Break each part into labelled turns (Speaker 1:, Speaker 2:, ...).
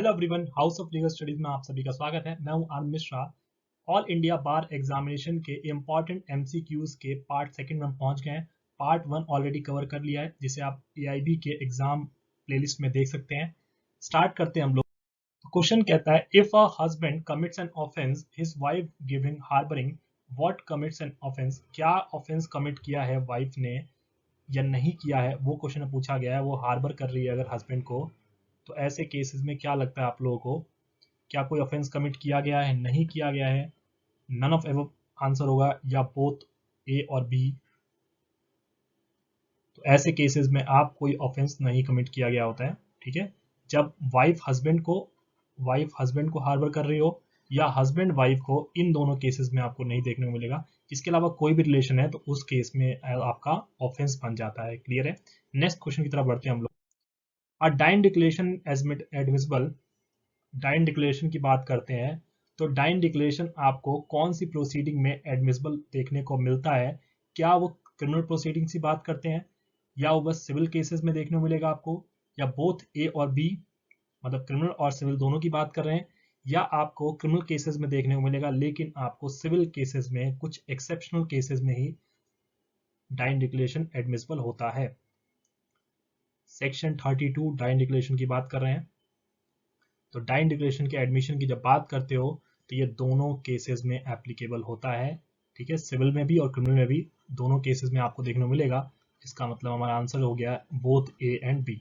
Speaker 1: Hello everyone, House of Legal Studies में आप सभी का स्वागत है। मैं हूं Anand Mishra. All India Bar Examination के इंपॉर्टेंट एमसीक्यूज के पार्ट सेकंड में हम पहुंच गए हैं। पार्ट वन ऑलरेडी कवर कर लिया है, जिसे आप एआईबी के एग्जाम प्लेलिस्ट में देख सकते हैं। स्टार्ट करते हैं हम लोग। क्वेश्चन कहता है, if a husband commits an offence his wife giving harbouring what commits an offence. क्या ऑफेंस कमिट किया है वाइफ ने या नहीं किया है, वो क्वेश्चन में पूछा गया है। वो हार्बर कर रही है अगर हस्बैंड को, तो ऐसे केसेस में क्या लगता है आप लोगों को, क्या कोई ऑफेंस कमिट किया गया है, नहीं किया गया है? नन ऑफ एबव आंसर होगा या बोथ ए और बी। तो ऐसे केसेस में आप कोई ऑफेंस नहीं कमिट किया गया होता है। ठीक है, जब वाइफ हस्बैंड को हार्बर कर रही हो या हस्बैंड वाइफ को, इन दोनों केसेस में आपको नहीं देखने को मिलेगा। इसके अलावा कोई भी रिलेशन है तो उस केस में आपका ऑफेंस बन जाता है। क्लियर है? नेक्स्ट क्वेश्चन की तरफ बढ़ते हैं हम लोग। A dying declaration admissible. Dying declaration की बात करते हैं तो डाइन डिक्लेरेशन आपको कौन सी प्रोसीडिंग में एडमिसिबल देखने को मिलता है? क्या वो क्रिमिनल प्रोसीडिंग की बात करते हैं, या वो बस सिविल केसेस में देखने को मिलेगा आपको, या बोथ ए और बी, मतलब क्रिमिनल और सिविल दोनों की बात कर रहे हैं, या आपको क्रिमिनल केसेस में देखने को मिलेगा लेकिन आपको सिविल केसेस में कुछ एक्सेप्शनल केसेस में ही डाइन डिक्लेरेशन एडमिसिबल होता है। सेक्शन 32 डाइन डिक्लेरेशन की बात कर रहे हैं। तो डाइन डिक्लेरेशन के एडमिशन की जब बात करते हो तो ये दोनों केसेस में एप्लीकेबल होता है। ठीक है, सिविल में भी और क्रिमिनल में भी दोनों केसेस में आपको देखने को मिलेगा। इसका मतलब हमारा आंसर हो गया both a and b.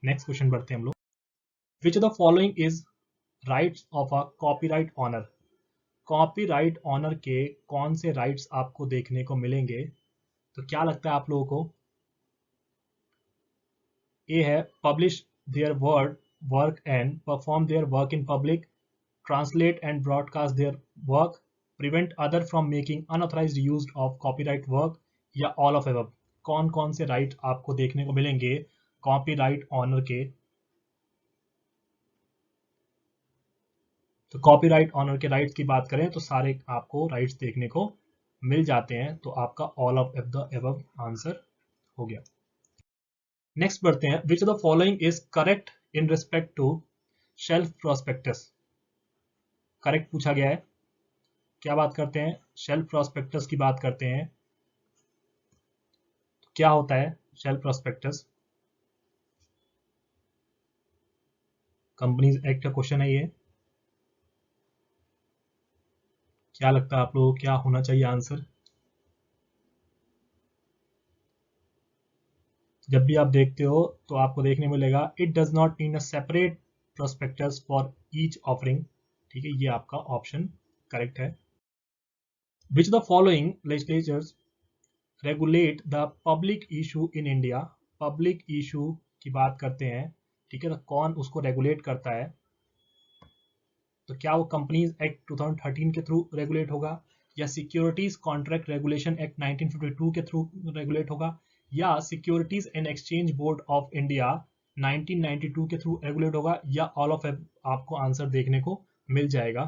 Speaker 1: Next question बढ़ते हैं हम लोग। Which of the following is rights of a copyright owner. Copyright owner के कौन से राइट्स आपको देखने को मिलेंगे? तो क्या लगता है आप लोगों को? ए है publish their work and perform their work in public, translate and broadcast their work, prevent other from making unauthorized use of copyright work, या all of above। कौन कौन से राइट आपको देखने को मिलेंगे कॉपीराइट ऑनर के? तो कॉपीराइट ऑनर के राइट्स की बात करें तो सारे आपको राइट्स देखने को मिल जाते हैं, तो आपका all of the above answer हो गया। नेक्स्ट बढ़ते हैं। Which of the following is correct in respect to shelf prospectus. Correct पूछा गया है। क्या बात करते हैं? शेल्फ प्रोस्पेक्टस की बात करते हैं। क्या होता है शेल्फ प्रोस्पेक्टस? कंपनीज एक्ट का क्वेश्चन है ये। क्या लगता है आप लोगों को क्या होना चाहिए आंसर? जब भी आप देखते हो तो आपको देखने मिलेगा it does not mean a separate prospectus for each offering. ठीक है, ये आपका ऑप्शन करेक्ट है। Which the following legislatures regulate the public issue in India. Public issue की बात करते हैं। ठीक है, तो कौन उसको रेगुलेट करता है? तो क्या वो कंपनीज एक्ट 2013 के थ्रू रेगुलेट होगा, या सिक्योरिटीज कॉन्ट्रैक्ट रेगुलेशन एक्ट 1952 के थ्रू रेगुलेट होगा, या securities and exchange board of India 1992 के थ्रू रेगुलेट होगा, या ऑल ऑफ आपको आंसर देखने को मिल जाएगा।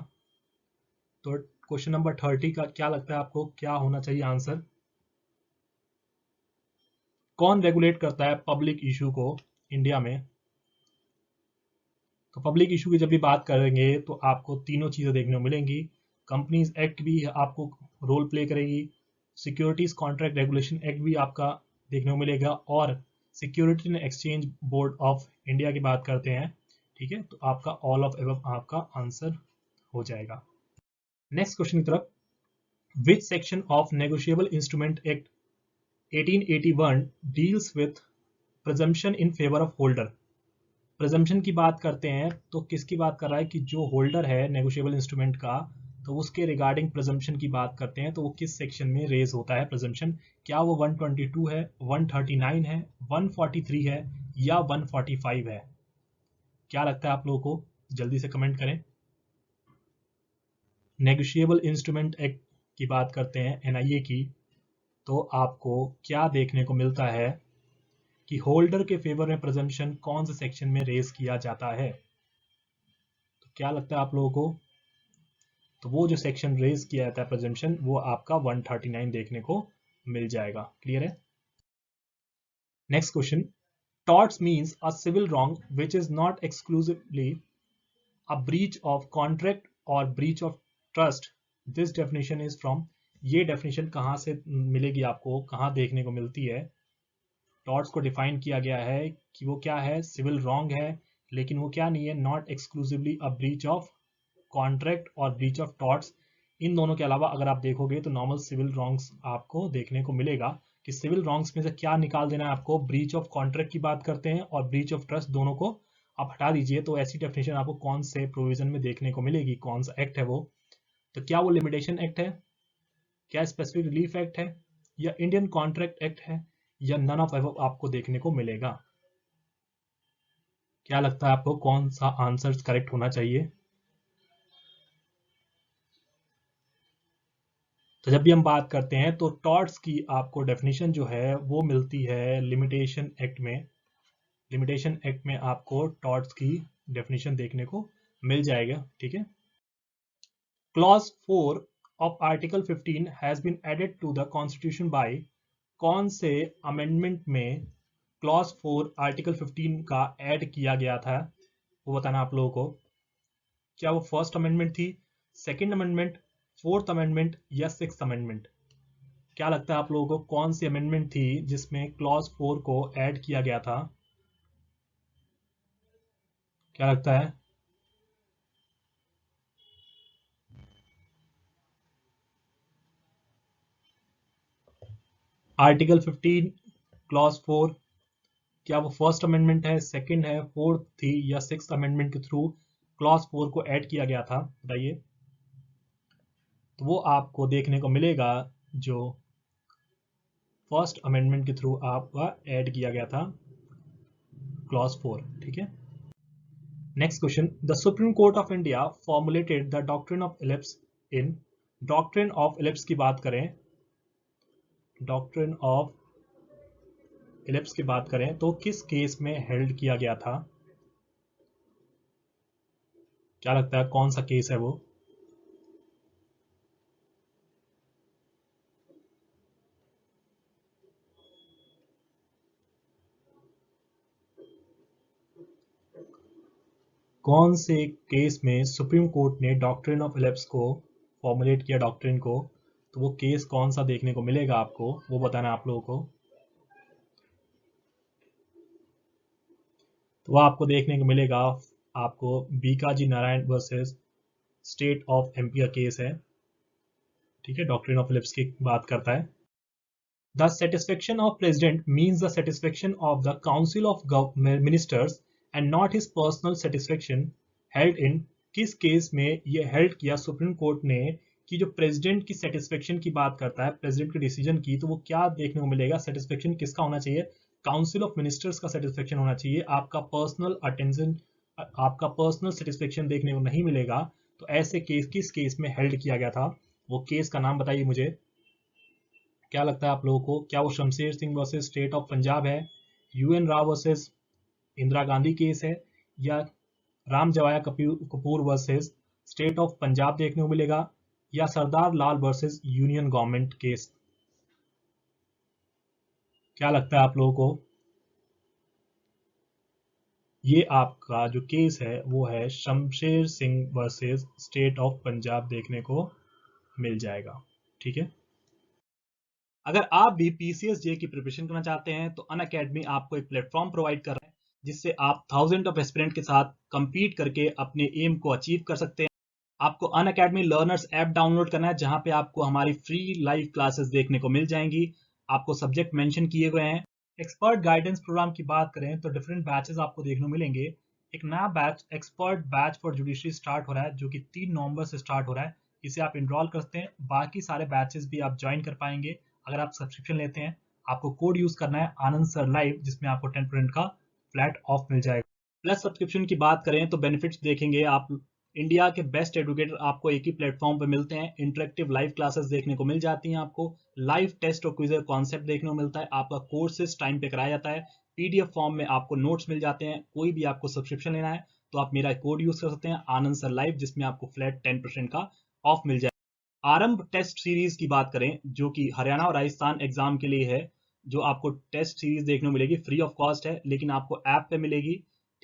Speaker 1: तो क्वेश्चन नंबर 30 का क्या लगता है आपको, क्या होना चाहिए आंसर? कौन रेगुलेट करता है पब्लिक इशू को इंडिया में? तो पब्लिक इशू की जब भी बात करेंगे तो आपको तीनों चीज़ें देखने को मिलेंगी। कंपनीज एक्ट भी आपको रोल प्ले करेगी, सिक्योरिटीज कॉन्ट्रैक्ट रेगुलेशन एक्ट भी आपका देखने को मिलेगा, और security and exchange board of India की बात करते हैं। ठीक है, तो आपका ऑल ऑफ एबव आपका आंसर हो जाएगा। नेक्स्ट क्वेश्चन की तरफ। Which section of negotiable instrument act 1881 deals with presumption in favour of holder. Presumption की बात करते हैं तो किसकी बात कर रहा है कि जो होल्डर है नेगोशिएबल इंस्ट्रूमेंट का, तो उसके रिगार्डिंग प्रिजम्पशन की बात करते हैं, तो वो किस सेक्शन में रेज होता है प्रिजम्पशन? क्या वो 122 है, 139 है, 143 है, या 145 है? क्या लगता है आप लोगों को? जल्दी से कमेंट करें। नेगोशिएबल इंस्ट्रूमेंट एक्ट की बात करते हैं एनआईए की, तो आपको क्या देखने को मिलता है कि होल्डर के फेवर में प्रिजम्पशन कौन से सेक्शन में रेज किया जाता है? तो क्या लगता है आप लोगों को? तो वो जो सेक्शन रेज किया जाता है प्रिजम्पशन, वो आपका 139 देखने को मिल जाएगा। क्लियर है? Next question. Torts means a civil wrong which is not exclusively a breach of contract और breach of trust, this definition is from, ये डेफिनेशन कहाँ से मिलेगी आपको, कहाँ देखने को मिलती है? टॉर्ट्स को डिफाइन किया गया है कि वो क्या है, सिविल रॉन्ग है, लेकिन वो क्या नहीं है, not exclusively a breach of contract और ब्रीच ऑफ टॉर्ट्स। इन दोनों के अलावा अगर आप देखोगे तो नॉर्मल सिविल रॉन्ग्स आपको देखने को मिलेगा कि सिविल रॉन्ग्स में से क्या निकाल देना है आपको, ब्रीच ऑफ कॉन्ट्रैक्ट की बात करते हैं और ब्रीच ऑफ ट्रस्ट, दोनों को आप हटा दीजिए तो ऐसी डेफिनेशन आपको कौन से प्रोविजन में देखने को मिलेगी, कौन सा एक्ट है वो? तो क्या वो लिमिटेशन एक्ट है, क्या स्पेसिफिक रिलीफ एक्ट है, या इंडियन कॉन्ट्रैक्ट एक्ट है, या नन ऑफ एबव आपको देखने को मिलेगा? क्या लगता है आपको कौन सा आंसर करेक्ट होना चाहिए? तो जब भी हम बात करते हैं तो टॉर्ट्स की आपको डेफिनेशन जो है वो मिलती है लिमिटेशन एक्ट में। लिमिटेशन एक्ट में आपको टॉर्ट्स की डेफिनेशन देखने को मिल जाएगा, ठीक है। Clause 4 of article 15 has been added to the constitution by, कौन से अमेंडमेंट में क्लॉज 4 आर्टिकल 15 का ऐड किया गया था, वो बताना आप लोगों को। क्या वो फर्स्ट अमेंडमेंट थी, सेकंड अमेंडमेंट, फोर्थ अमेंडमेंट, या सिक्स्थ अमेंडमेंट? क्या लगता है आप लोगों को कौन सी अमेंडमेंट थी जिसमें क्लॉज 4 को ऐड किया गया था? क्या लगता है? आर्टिकल 15 क्लॉज 4, क्या वो फर्स्ट अमेंडमेंट है, सेकंड है, फोर्थ थी, या सिक्स्थ अमेंडमेंट के थ्रू क्लॉज 4 को ऐड किया गया था, बताइए। तो वो आपको देखने को मिलेगा जो फर्स्ट अमेंडमेंट के थ्रू आपका ऐड किया गया था क्लॉज 4, ठीक है। Next question, the supreme court of India formulated the doctrine of ellipse in, doctrine of ellipse की बात करें, डॉक्ट्रिन ऑफ इलिप्स की बात करें तो किस केस में हेल्ड किया गया था? क्या लगता है कौन सा केस है वो? कौन से केस में सुप्रीम कोर्ट ने डॉक्ट्रिन ऑफ इलिप्स को फॉर्मुलेट किया, डॉक्ट्रिन को? तो वो केस कौन सा देखने को मिलेगा आपको, वो बताना आप लोगों को। तो वो आपको देखने को मिलेगा, आपको Bikaji Narayan versus State of MP का केस है, ठीक है। डॉक्ट्रिन ऑफ इलिप्स की बात करता है। The satisfaction of president means the satisfaction of the council of ministers and not his personal satisfaction, held in, किस केस में ये हेल्ड किया सुप्रीम कोर्ट ने कि जो प्रेसिडेंट की सेटिस्फेक्शन की बात करता है, प्रेसिडेंट के डिसीजन की, तो वो क्या देखने को मिलेगा, सेटिस्फेक्शन किसका होना चाहिए? काउंसिल ऑफ मिनिस्टर्स का सेटिस्फेक्शन होना चाहिए, आपका पर्सनल अटेंशन, आपका पर्सनल सेटिस्फेक्शन देखने को नहीं मिलेगा। तो ऐसे केस किस केस में हेल्ड किया गया था, वो केस का नाम बताइए मुझे। क्या लगता है आप लोगों को, क्या वो Shamsher Singh versus State of Punjab है, UN Rao versus Indira Gandhi case है, या Ram Jawaya Kapur versus State of Punjab देखने को मिलेगा, या Sardar Lal versus Union Government case? क्या लगता है आप लोगों को? ये आपका जो केस है वो है Shamsher Singh versus State of Punjab देखने को मिल जाएगा, ठीक है। अगर आप भी पीसीएस जे की प्रिपरेशन करना चाहते हैं तो अनअकैडमी आपको एक प्लेटफॉर्म प्रोवाइड कर रहा है जिससे आप थाउजेंड ऑफ एस्पिरेंट के साथ compete करके अपने एम को अचीव कर सकते हैं। आपको अनअकैडमी लर्नर्स ऐप डाउनलोड करना है जहां पे आपको हमारी फ्री लाइव क्लासेस देखने को मिल जाएंगी। आपको सब्जेक्ट मेंशन किए गए हैं। एक्सपर्ट गाइडेंस प्रोग्राम की बात करें तो डिफरेंट बैचेस आपको देखने को मिलेंगे। एक नया batch expert batch for judiciary start हो रहा है जो कि 3 नवंबर से स्टार्ट हो रहा है। इसे आप इनरोल कर सकते हैं, बाकी सारे बैचेस भी आप ज्वाइन कर पाएंगे अगर आप सब्सक्रिप्शन लेते हैं। आपको कोड यूज करना है आनंद सर लाइव, जिसमें आपको 10% का फ्लैट ऑफ मिल जाएगा। प्लस सब्सक्रिप्शन की बात करें तो बेनिफिट्स देखेंगे आप, इंडिया के बेस्ट एडुकेटर आपको एक ही प्लेटफॉर्म पे मिलते हैं, इंटरेक्टिव लाइव क्लासेस देखने को मिल जाती हैं, आपको लाइव टेस्ट और क्विज कॉन्सेप्ट देखने को मिलता है, आपका कोर्सेज टाइम पे कराया जाता है, पीडीएफ फॉर्म में आपको नोट्स मिल जाते हैं। कोई भी आपको सब्सक्रिप्शन लेना है तो आप मेरा कोड यूज कर सकते हैं आनंद सर लाइव, जिसमें आपको फ्लैट 10% का ऑफ मिल जाए। आरंभ टेस्ट सीरीज की बात करें जो कि हरियाणा और राजस्थान एग्जाम के लिए है, जो आपको टेस्ट सीरीज देखने को मिलेगी, फ्री ऑफ कॉस्ट है लेकिन आपको ऐप पे मिलेगी,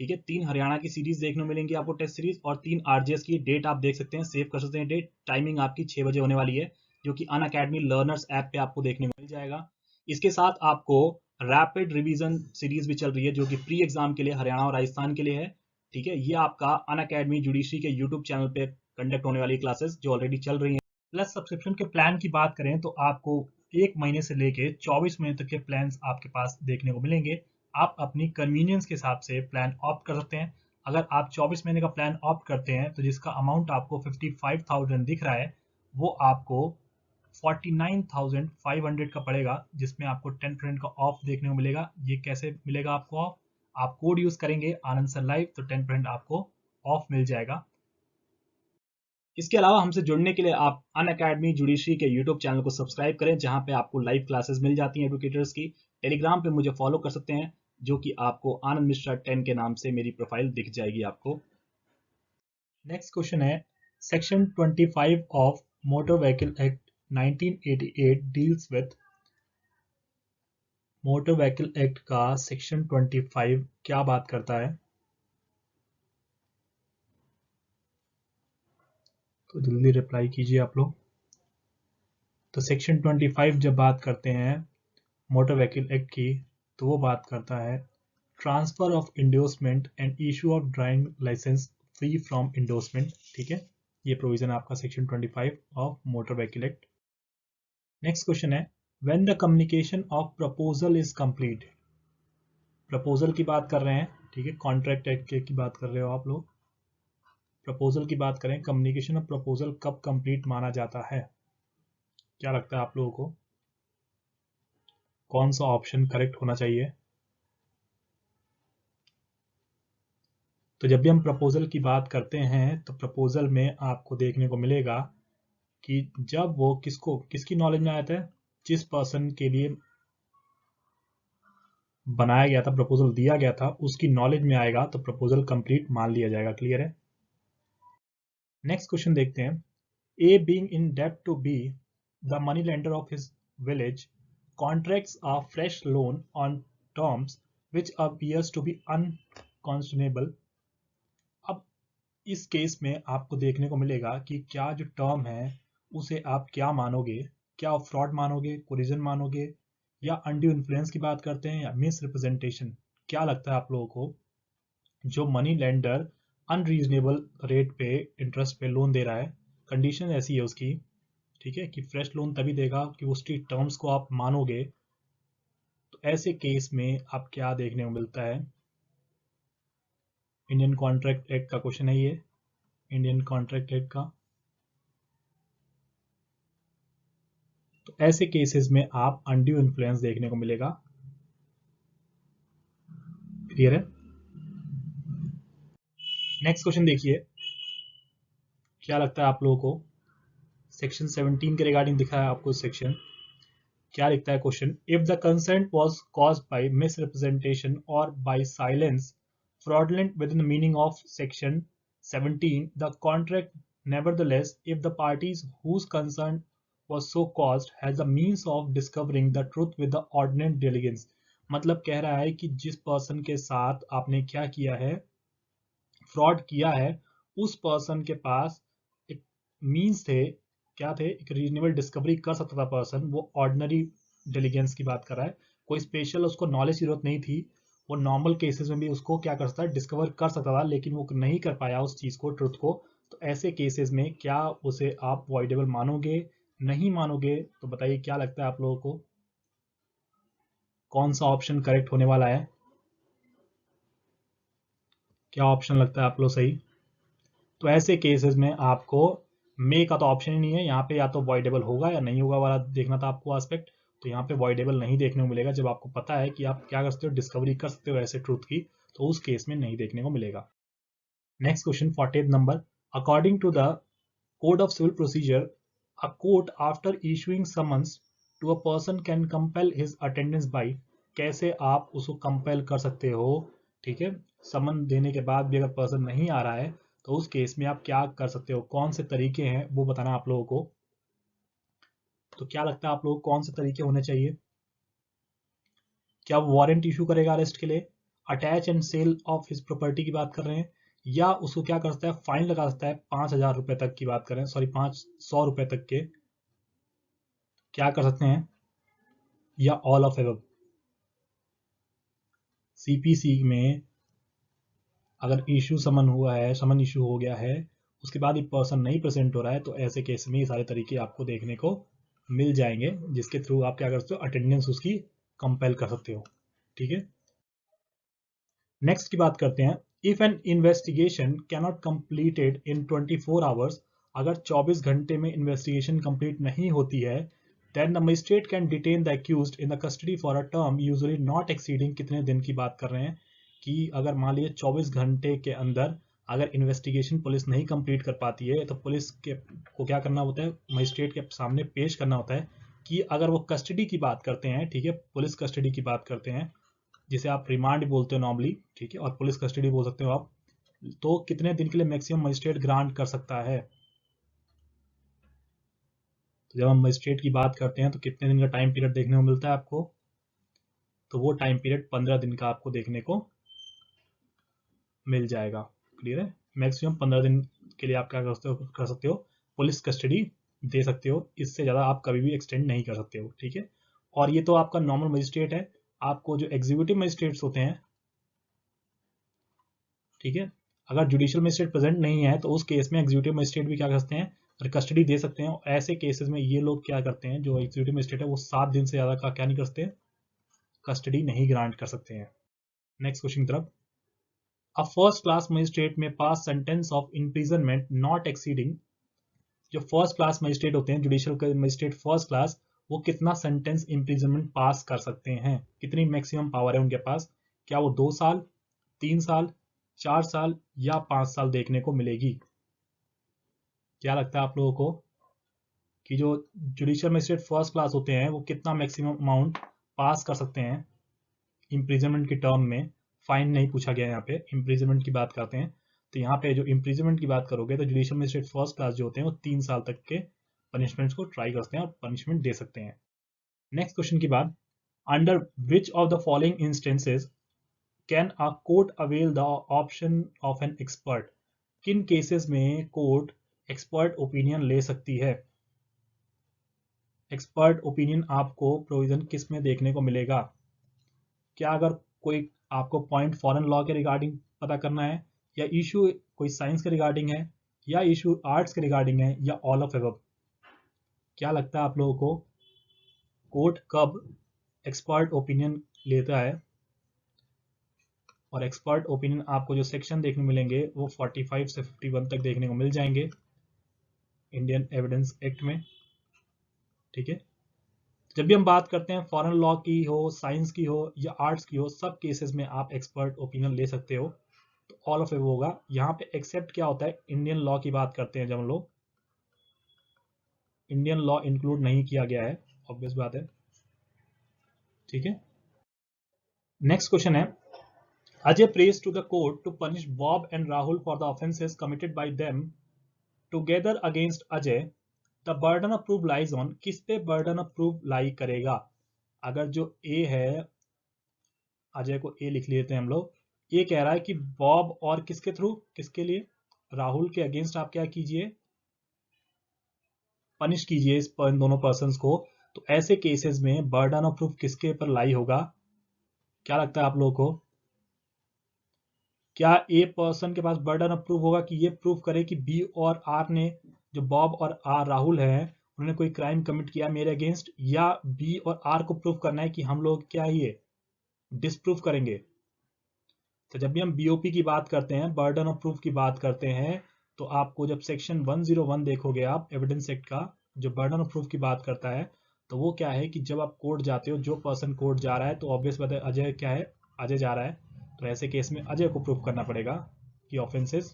Speaker 1: ठीक है, 3 हरियाणा की सीरीज देखने को मिलेंगी आपको, टेस्ट सीरीज, और 3 आरजेएस की। डेट आप देख सकते हैं, सेव कर सकते हैं डेट। टाइमिंग आपकी 6 बजे होने वाली है, जो कि अनअकैडमी लर्नर्स ऐप पे आपको देखने को मिल जाएगा। इसके साथ आपको रैपिड रिवीजन सीरीज भी चल रही है, जो कि प्री एग्जाम के लिए हरियाणा और राजस्थान के लिए है। ठीक है, ये आपका अनअकैडमी जुडिशरी के यूट्यूब चैनल पे कंडक्ट होने वाली क्लासेस जो ऑलरेडी चल रही हैं। प्लस सब्सक्रिप्शन के प्लान की बात करें तो आपको 1 महीने से लेके 24 महीने तक के प्लान्स आपके पास देखने को मिलेंगे। आप अपनी कन्वीनियंस के हिसाब से प्लान ऑप्ट कर सकते हैं। अगर आप 24 महीने का प्लान ऑप्ट करते हैं तो जिसका अमाउंट आपको 55,000 दिख रहा है, वो आपको 49,500 का पड़ेगा, जिसमें आपको 10% का ऑफ देखने को मिलेगा। ये कैसे मिलेगा आपको ऑफ? आप कोड यूज करेंगे आनंद सर लाइव, तो 10% आपको ऑफ मिल जाएगा। इसके अलावा हमसे जुड़ने के लिए आप अनअकैडमी जुडिशरी के यूट्यूब चैनल को सब्सक्राइब करें, जहां पे आपको लाइव क्लासेस मिल जाती हैं एडुकेटर्स की। टेलीग्राम पे मुझे फॉलो कर सकते हैं, जो कि आपको आनंद मिश्रा 10 के नाम से मेरी प्रोफाइल दिख जाएगी आपको। नेक्स्ट क्वेश्चन है, section 25 of Motor vehicle act 1988 deals with. Motor vehicle act का सेक्शन 25 क्या बात करता है? तो जल्दी रिप्लाई कीजिए आप लोग। तो सेक्शन 25 जब बात करते हैं मोटर व्हीकल एक्ट की, तो वो बात करता है transfer of endorsement and issue of driving licence free from endorsement. ठीक है, ये प्रोविजन आपका section 25 of Motor vehicle Act. Next question है, when the communication of proposal is complete. Proposal की बात कर रहे हैं, ठीक है, कॉन्ट्रैक्ट एक्ट की बात कर रहे हो आप लोग। प्रपोजल की बात करें, कम्युनिकेशन ऑफ प्रपोजल कब कंप्लीट माना जाता है? क्या लगता है आप लोगों को, कौन सा ऑप्शन करेक्ट होना चाहिए? तो जब भी हम प्रपोजल की बात करते हैं तो प्रपोजल में आपको देखने को मिलेगा कि जब वो किसकी नॉलेज में आता है, जिस पर्सन के लिए बनाया गया था, प्रपोजल दिया गया था, उसकी नॉलेज में आएगा तो प्रपोजल कंप्लीट मान लिया जाएगा। क्लियर है? नेक्स्ट क्वेश्चन देखते हैं, ए बीइंग इन डेब्ट to be the money lender of his village contracts a fresh loan on terms which appears to be unconscionable. अब इस केस में आपको देखने को मिलेगा कि क्या जो टर्म है उसे आप क्या मानोगे, क्या फ्रॉड मानोगे, कोरिजन मानोगे, या अनड्यू इन्फ्लुएंस की बात करते हैं, या मिस रिप्रेजेंटेशन। क्या लगता है आप लोगों को, जो मनी लेंडर अनरीजनेबल रेट पे इंटरेस्ट पे लोन दे रहा है, कंडीशन ऐसी है उसकी, ठीक है, कि फ्रेश लोन तभी देगा कि उसकी टर्म्स को आप मानोगे, तो ऐसे केस में आप क्या देखने को मिलता है? इंडियन कॉन्ट्रैक्ट एक्ट का क्वेश्चन है ये, इंडियन कॉन्ट्रैक्ट एक्ट का। तो ऐसे केसेस में आप अनड्यू इन्फ्लुएंस देखने को मिलेगा। क्लियर है? नेक्स्ट क्वेश्चन देखिए, क्या लगता है आप लोगों को, सेक्शन 17 के रिगार्डिंग दिखा है आपको सेक्शन, क्या लिखता है question, if the consent was caused by misrepresentation और by silence fraudulent within the meaning of section 17, the contract nevertheless, if the parties whose consent was so caused has the means of discovering the truth with the ordinate diligence। मतलब कह रहा है कि जिस person के साथ आपने क्या किया है, फ्रॉड किया है, उस पर्सन के पास एक मीन्स थे, क्या थे, एक रीजनेबल डिस्कवरी कर सकता था पर्सन। वो ऑर्डिनरी डिलीजेंस की बात कर रहा है, कोई स्पेशल उसको नॉलेज की जरूरत नहीं थी, वो नॉर्मल केसेस में भी उसको क्या कर सकता है, डिस्कवर कर सकता था, लेकिन वो नहीं कर पाया उस चीज को, ट्रुथ को। तो ऐसे केसेस में क्या उसे आप वॉइडेबल मानोगे, नहीं मानोगे? तो बताइए क्या लगता है आप लोगों को, कौन सा ऑप्शन करेक्ट होने वाला है? क्या ऑप्शन लगता है आप लोग सही? तो ऐसे केसेस में आपको मे का तो ऑप्शन ही नहीं है यहाँ पे, या तो वॉइडेबल होगा या नहीं होगा वाला देखना था आपको एस्पेक्ट। तो यहाँ पे वॉइडेबल नहीं देखने को मिलेगा, जब आपको पता है कि आप क्या कर सकते हो, डिस्कवरी कर सकते हो ऐसे ट्रूथ की, तो उस केस में नहीं देखने को मिलेगा। Next question 40 number, according to the code of civil procedure a court after issuing summons to a person can compel his attendance by. कैसे आप उसको कंपेल कर सकते हो, ठीक है, समन देने के बाद भी अगर पर्सन नहीं आ रहा है तो उस केस में आप क्या कर सकते हो, कौन से तरीके हैं वो बताना आप लोगों को। तो क्या लगता है आप लोगों को कौन से तरीके होने चाहिए? क्या वो वारंट इशू करेगा अरेस्ट के लिए, attach and sale of his property की बात कर रहे हैं, या उसको क्या कर सकता है, फाइन लगा सकता है 5,000 रुपए तक की बात कर रहे हैं, सॉरी 500 रुपए तक के, क्या कर सकते हैं, या ऑल ऑफ एबव। सीपीसी में अगर इशू समन हुआ है, समन इशू हो गया है, उसके बाद ये पर्सन नहीं प्रेजेंट हो रहा है, तो ऐसे केस में ये सारे तरीके आपको देखने को मिल जाएंगे, जिसके थ्रू आप क्या कर सकते हो, अटेंडेंस उसकी कंपेल कर सकते हो। ठीक है, नेक्स्ट की बात करते हैं। If an investigation cannot completed in 24 hours, अगर 24 घंटे में इन्वेस्टिगेशन कंप्लीट नहीं होती है, then the magistrate can detain the accused in the custody for a term usually not exceeding, कितने दिन की बात कर रहे हैं, कि अगर मान लीजिए 24 घंटे के अंदर अगर इन्वेस्टिगेशन पुलिस नहीं कंप्लीट कर पाती है, तो पुलिस के को क्या करना होता है, मजिस्ट्रेट के सामने पेश करना होता है, कि अगर वो कस्टडी की बात करते हैं, ठीक है, पुलिस कस्टडी की बात करते हैं, जिसे आप रिमांड बोलते हो नॉर्मली, ठीक है, और पुलिस कस्टडी बोल सकते हो आप, तो कितने दिन के लिए मैक्सिमम मजिस्ट्रेट ग्रांट कर सकता है। तो जब हम मजिस्ट्रेट की बात करते हैं तो कितने दिन का टाइम पीरियड देखने को मिलता है आपको, तो वो टाइम पीरियड 15 दिन का आपको देखने को मिल जाएगा। क्लियर है, मैक्सिमम 15 दिन के लिए आप क्या कर सकते हो, पुलिस कस्टडी दे सकते हो, इससे ज़्यादा आप कभी भी एक्सटेंड नहीं कर सकते हो। ठीक है, और ये तो आपका नॉर्मल मजिस्ट्रेट है। आपको जो एग्जीक्यूटिव मजिस्ट्रेट्स होते हैं, ठीक है, अगर जुडिशियल मजिस्ट्रेट प्रेजेंट नहीं है, तो उस केस में एग्जीक्यूटिव मजिस्ट्रेट भी क्या कर सकते हैं, कस्टडी दे सकते हैं। ऐसे केसेस में ये लोग क्या करते हैं, जो एग्जीक्यूटिव मजिस्ट्रेट है, वो 7 दिन से ज़्यादा का क्या नहीं कर सकते, कस्टडी नहीं ग्रांट कर सकते हैं। नेक्स्ट क्वेश्चन की तरफ। अ फर्स्ट क्लास मजिस्ट्रेट में pass sentence of imprisonment not exceeding, जो फर्स्ट क्लास मजिस्ट्रेट होते हैं, जुडिशियल मजिस्ट्रेट फर्स्ट क्लास, वो कितना सेंटेंस इम्प्रिजनमेंट पास कर सकते हैं, कितनी मैक्सिमम पावर है उनके पास, क्या वो 2 साल, 3 साल, 4 साल या 5 साल देखने को मिलेगी। क्या लगता है आप लोगों को कि जो जुडिशियल मजिस्ट्रेट फर्स्ट क्लास होते हैं, वो कितना मैक्सिमम अमाउंट पास कर सकते हैं इम्प्रिजनमेंट की टर्म में। फाइन नहीं पूछा गया, यहाँ पे इम्प्रिजनमेंट की बात करते हैं, तो यहाँ पे जो इम्प्रिजनमेंट की बात करोगे, तो जुडिशियल मजिस्ट्रेट फर्स्ट क्लास जो होते हैं, वो 3 साल तक के पनिशमेंट्स को ट्राई करते हैं और पनिशमेंट दे सकते हैं। नेक्स्ट क्वेश्चन की बात, under which of the following instances can a court avail the option of an expert, किन केसेस में कोर्ट एक्सपर्ट ओपिनियन ले सकती है। एक्सपर्ट ओपिनियन आपको प्रोविजन किस में देखने को मिलेगा, क्या अगर कोई आपको पॉइंट फॉरेन लॉ के रिगार्डिंग पता करना है, या इशू कोई साइंस के रिगार्डिंग है, या इशू आर्ट्स के रिगार्डिंग है, या ऑल ऑफ एबव। क्या लगता है आप लोगों को कोर्ट कब एक्सपर्ट ओपिनियन लेता है। और एक्सपर्ट ओपिनियन आपको जो सेक्शन देखने मिलेंगे वो 45 से 51 तक देखने को मिल जाएंगे इंडियन एविडेंस एक्ट में। ठीक है, जब भी हम बात करते हैं फॉरेन लॉ की हो, साइंस की हो या आर्ट्स की हो, सब केसेस में आप एक्सपर्ट ओपिनियन ले सकते हो। तो ऑल ऑफ एव होगा यहाँ पे। एक्सेप्ट क्या होता है, इंडियन लॉ की बात करते हैं जब हम लोग, इंडियन लॉ इंक्लूड नहीं किया गया है, ऑब्वियस बात है। ठीक है, नेक्स्ट क्वेश्चन है, Ajay prays to the court to punish Bob and Rahul for the offences committed by them together against Ajay. The burden of proof lies on, किस पे burden of proof लाई करेगा। अगर जो A है, अजय को A लिख लेते हैं हम लोग, ये कह रहा है कि बॉब और किसके थ्रू, किसके लिए, राहुल के अगेंस्ट आप क्या कीजिए, पनिश कीजिए इन दोनों पर्संस को। तो ऐसे केसेस में बर्डन ऑफ प्रूफ किसके ऊपर लाई होगा, क्या लगता है आप लोगों को, क्या ए पर्सन के पास बर्डन ऑफ प्रूफ होगा कि ये प्रूफ करे कि बी और आर ने, जो बॉब और आर राहुल है, उन्होंने कोई क्राइम कमिट किया मेरे अगेंस्ट, या बी और आर को प्रूफ करना है कि हम लोग क्या ये डिसप्रूफ करेंगे। तो जब भी हम बीओपी की बात करते हैं, बर्डन ऑफ प्रूफ की बात करते हैं, तो आपको जब सेक्शन 101 देखोगे आप एविडेंस एक्ट का, जो बर्डन ऑफ प्रूफ की बात करता है, तो वो क्या है कि जब आप कोर्ट जाते हो, जो पर्सन कोर्ट जा रहा है, तो ऑब्वियस बात है अजय क्या है, अजय जा रहा है, तो ऐसे केस में अजय को प्रूफ करना पड़ेगा कि ऑफेंसेस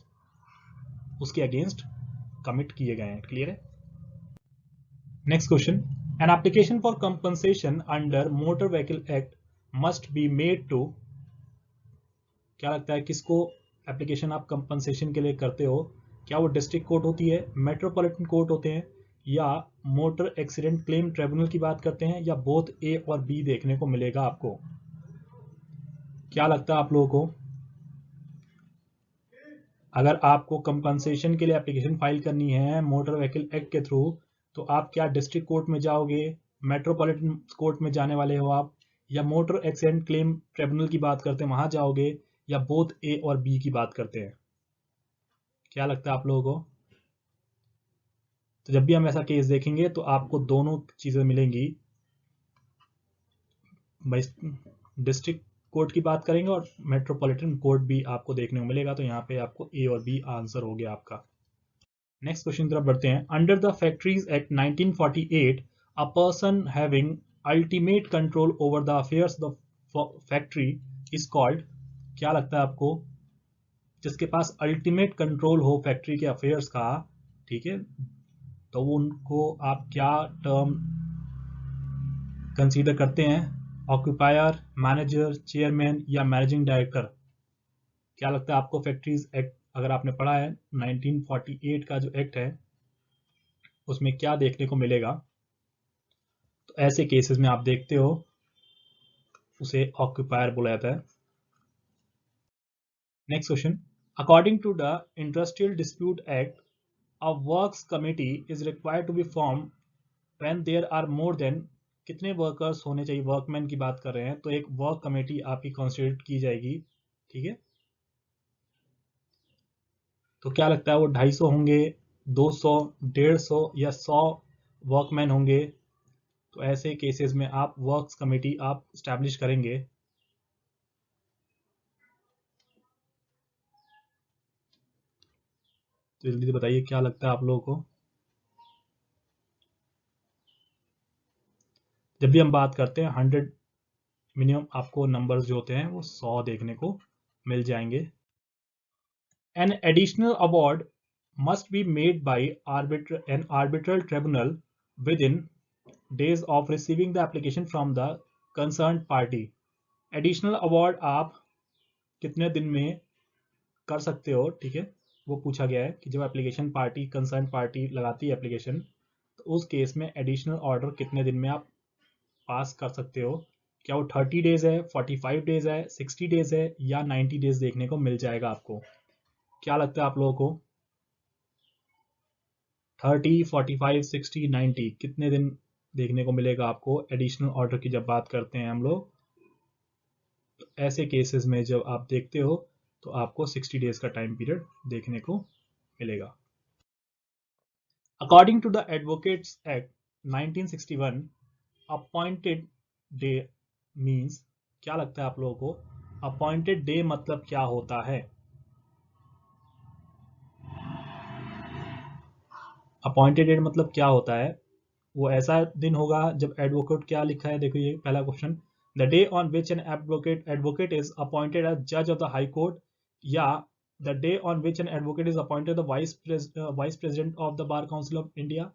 Speaker 1: उसके अगेंस्ट कमिट किए गए हैं। क्लियर है, next question, an application for compensation under motor vehicle act must be made to, क्या लगता है किसको एप्लीकेशन आप कंपनसेशन के लिए करते हो, क्या वो डिस्ट्रिक्ट कोर्ट होती है, मेट्रोपॉलिटन कोर्ट होते हैं, या मोटर एक्सीडेंट क्लेम ट्रिब्यूनल की बात करते हैं, या बोथ ए और बी देखने को मिलेगा आपको। क्या लगता है आप लोगों को, अगर आपको कंपनसेशन के लिए एप्लीकेशन फाइल करनी है मोटर व्हीकल एक्ट के थ्रू, तो आप क्या डिस्ट्रिक्ट कोर्ट में जाओगे, मेट्रोपॉलिटन कोर्ट में जाने वाले हो आप, या मोटर एक्सीडेंट क्लेम ट्रिब्यूनल की बात करते हैं वहां जाओगे, या बोथ ए और बी की बात करते हैं? क्या लगता है आप लोगों को? तो जब भी हम ऐसा केस देखेंगे तो आपको दोनों चीजें मिलेंगी, डिस्ट्रिक्ट कोर्ट की बात करेंगे और मेट्रोपॉलिटन कोर्ट भी आपको देखने को मिलेगा। तो यहाँ पे आपको ए और बी आंसर हो गया आपका। नेक्स्ट क्वेश्चन तरफ बढ़ते हैं। Under the factories act 1948 a person having ultimate control over the affairs of factory is called, क्या लगता है आपको, जिसके पास अल्टीमेट कंट्रोल हो फैक्ट्री के अफेयर्स का, ठीक है, तो उनको आप क्या टर्म कंसीडर करते हैं? ऑक्यूपायर, मैनेजर, चेयरमैन या मैनेजिंग डायरेक्टर? क्या लगता है आपको? फैक्ट्रीज एक्ट अगर आपने पढ़ा है 1948 का जो एक्ट है उसमें क्या देखने को मिलेगा? तो ऐसे केसेस में आप देखते हो उसे ऑक्यूपायर बोला जाता है। Next question, according to the industrial dispute act a works committee is required to be form when there are more than, कितने वर्कर्स होने चाहिए, वर्कमैन की बात कर रहे हैं, तो एक वर्क कमेटी आपकी कॉन्स्टिट्यूट की जाएगी, ठीक है। तो क्या लगता है वो 250 होंगे, 200, 150 या 100 वर्कमैन होंगे? तो ऐसे केसेस में आप वर्क्स कमेटी आप स्टैब्लिश करेंगे। तो जल्दी से बताइए क्या लगता है आप लोगों को। जब भी हम बात करते हैं 100, मिनिमम आपको नंबर्स जो होते हैं वो 100 देखने को मिल जाएंगे। An additional award must be made by an arbitral tribunal within days of receiving the application from the concerned party। Additional award आप कितने दिन में कर सकते हो, ठीक है, वो पूछा गया है कि जब एप्लीकेशन पार्टी कंसर्न पार्टी लगाती है एप्लीकेशन, तो उस केस में एडिशनल ऑर्डर कितने दिन में आप पास कर सकते हो? क्या वो 30 डेज है, 45 डेज है, 60 डेज है, या 90 डेज देखने को मिल जाएगा आपको? क्या लगता है आप लोगों को? 30, 45, 60, 90 कितने दिन देखने को मिलेगा आपको एडिशनल ऑर्डर की जब बात करते हैं हम लोग? तो ऐसे केसेस में जब आप देखते हो तो आपको 60 डेज का टाइम पीरियड देखने को मिलेगा। According to the advocates act 1961 appointed day means, क्या लगता है आप लोगों को अपॉइंटेड डे मतलब क्या होता है? अपॉइंटेड डे मतलब क्या होता है? वो ऐसा दिन होगा जब एडवोकेट, क्या लिखा है देखो ये पहला question, the day on which an advocate is appointed as जज ऑफ द हाई कोर्ट, या the day on which an advocate is appointed the vice president of the bar council of India,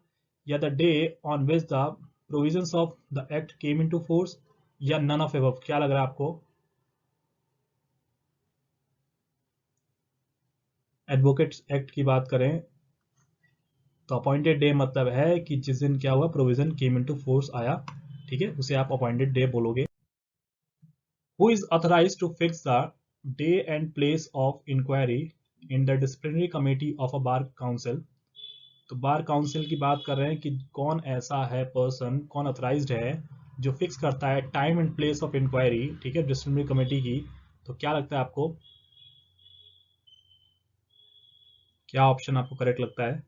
Speaker 1: या the day on which the provisions of the act came into force, या none of above? क्या लग रहा है आपको? Advocates act की बात करें तो अपॉइंटेड डे मतलब है कि जिस दिन क्या हुआ, प्रोविजन केम इनटू फोर्स आया, ठीक है, उसे आप अपॉइंटेड डे बोलोगे। Who is authorized to fix the day and place of inquiry in the disciplinary committee of a bar council? तो बार काउंसिल की बात कर रहे हैं कि कौन ऐसा है पर्सन, कौन अथराइज्ड है जो फिक्स करता है time and place of inquiry, ठीक है, डिसिप्लिनरी कमेटी की। तो क्या लगता है आपको, क्या ऑप्शन आपको करेक्ट लगता है?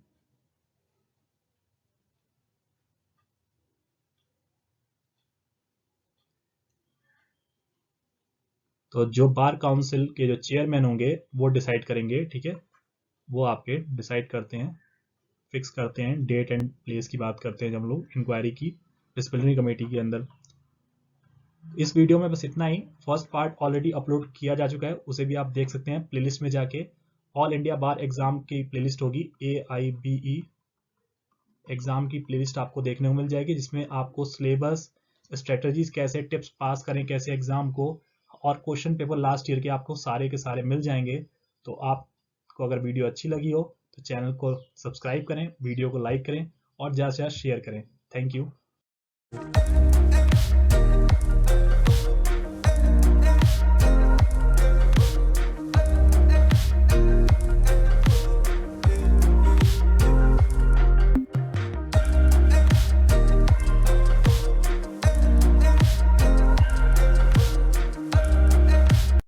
Speaker 1: तो जो बार काउंसिल के जो चेयरमैन होंगे वो डिसाइड करेंगे, ठीक है, वो आपके डिसाइड करते हैं, फिक्स करते हैं डेट एंड प्लेस की बात करते हैं जब हम लोग इंक्वायरी की डिसिप्लिनरी कमेटी के अंदर। इस वीडियो में बस इतना ही। फर्स्ट पार्ट ऑलरेडी अपलोड किया जा चुका है, उसे भी आप देख सकते हैं प्लेलिस्ट में जाके। ऑल इंडिया बार एग्जाम की प्लेलिस्ट होगी, AIBE एग्जाम की प्लेलिस्ट आपको देखने को मिल जाएगी, जिसमें आपको सिलेबस, स्ट्रेटजीज, कैसे टिप्स पास करें कैसे एग्जाम को, और क्वेश्चन पेपर लास्ट ईयर के आपको सारे के सारे मिल जाएंगे। तो आपको अगर वीडियो अच्छी लगी हो तो चैनल को सब्सक्राइब करें, वीडियो को लाइक करें और ज़्यादा से ज़्यादा शेयर करें। Thank you.